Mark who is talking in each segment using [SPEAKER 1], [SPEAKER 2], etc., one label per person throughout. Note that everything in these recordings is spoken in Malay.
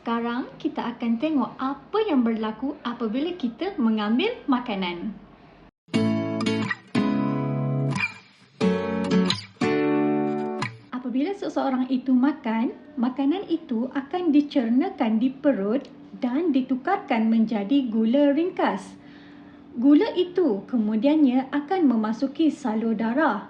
[SPEAKER 1] Sekarang kita akan tengok apa yang berlaku apabila kita mengambil makanan. Apabila seseorang itu makan, makanan itu akan dicernakan di perut dan ditukarkan menjadi gula ringkas. Gula itu kemudiannya akan memasuki salur darah.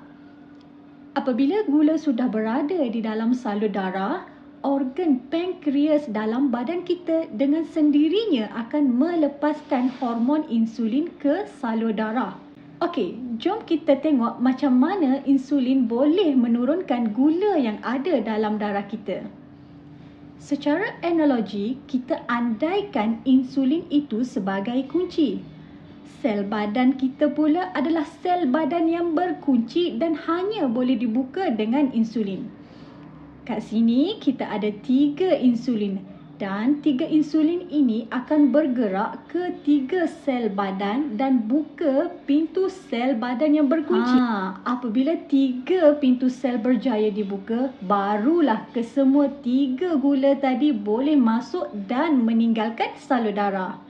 [SPEAKER 1] Apabila gula sudah berada di dalam salur darah, organ pankreas dalam badan kita dengan sendirinya akan melepaskan hormon insulin ke salur darah. Okey, jom kita tengok macam mana insulin boleh menurunkan gula yang ada dalam darah kita. Secara analogi, kita andaikan insulin itu sebagai kunci. Sel badan kita pula adalah sel badan yang berkunci dan hanya boleh dibuka dengan insulin. Kat sini kita ada 3 insulin dan 3 insulin ini akan bergerak ke 3 sel badan dan buka pintu sel badan yang berkunci. Apabila 3 pintu sel berjaya dibuka, barulah kesemua 3 gula tadi boleh masuk dan meninggalkan salur darah.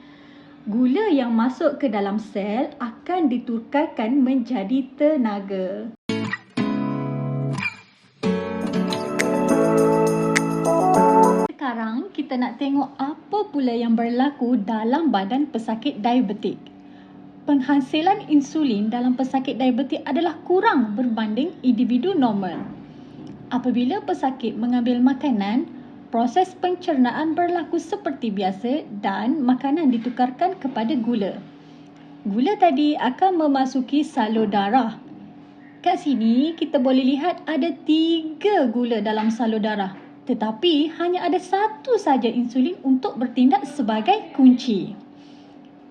[SPEAKER 1] Gula yang masuk ke dalam sel akan ditukarkan menjadi tenaga. Sekarang kita nak tengok apa pula yang berlaku dalam badan pesakit diabetik. Penghasilan insulin dalam pesakit diabetik adalah kurang berbanding individu normal. Apabila pesakit mengambil makanan, proses pencernaan berlaku seperti biasa dan makanan ditukarkan kepada gula. Gula tadi akan memasuki salur darah. Kat sini kita boleh lihat ada 3 gula dalam salur darah. Tetapi hanya ada 1 saja insulin untuk bertindak sebagai kunci.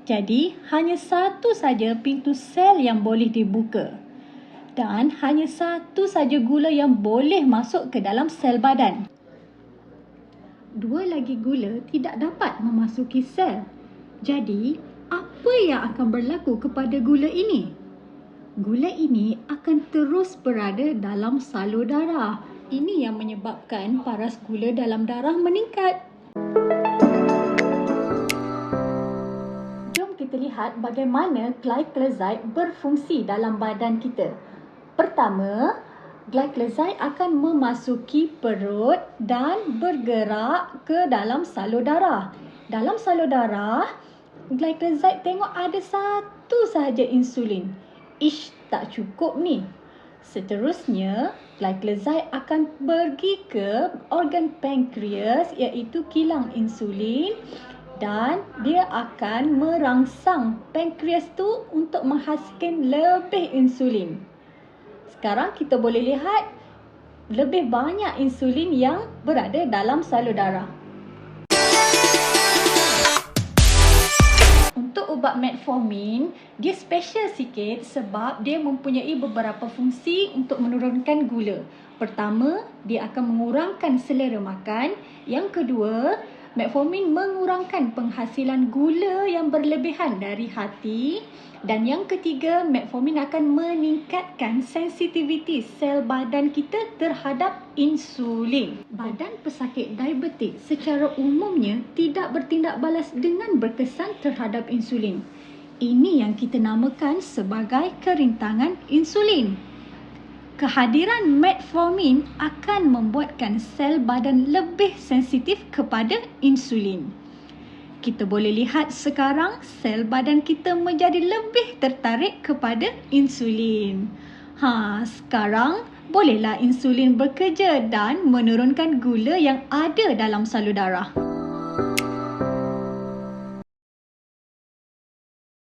[SPEAKER 1] Jadi hanya 1 saja pintu sel yang boleh dibuka. Dan hanya 1 saja gula yang boleh masuk ke dalam sel badan. 2 lagi gula tidak dapat memasuki sel. Jadi, apa yang akan berlaku kepada gula ini? Gula ini akan terus berada dalam salur darah. Ini yang menyebabkan paras gula dalam darah meningkat. Jom kita lihat bagaimana glycoside berfungsi dalam badan kita. Pertama, glycoside akan memasuki perut dan bergerak ke dalam salur darah. Dalam salur darah, glycoside tengok ada 1 sahaja insulin. Tak cukup ni. Seterusnya, glycoside akan pergi ke organ pankreas iaitu kilang insulin dan dia akan merangsang pankreas tu untuk menghasilkan lebih insulin. Sekarang kita boleh lihat lebih banyak insulin yang berada dalam salur darah. Untuk ubat metformin, dia special sikit sebab dia mempunyai beberapa fungsi untuk menurunkan gula. Pertama, dia akan mengurangkan selera makan. Yang kedua, metformin mengurangkan penghasilan gula yang berlebihan dari hati. Dan yang ketiga, metformin akan meningkatkan sensitiviti sel badan kita terhadap insulin. Badan pesakit diabetik secara umumnya tidak bertindak balas dengan berkesan terhadap insulin. Ini yang kita namakan sebagai kerintangan insulin. Kehadiran metformin akan membuatkan sel badan lebih sensitif kepada insulin. Kita boleh lihat sekarang sel badan kita menjadi lebih tertarik kepada insulin. Sekarang bolehlah insulin bekerja dan menurunkan gula yang ada dalam salur darah.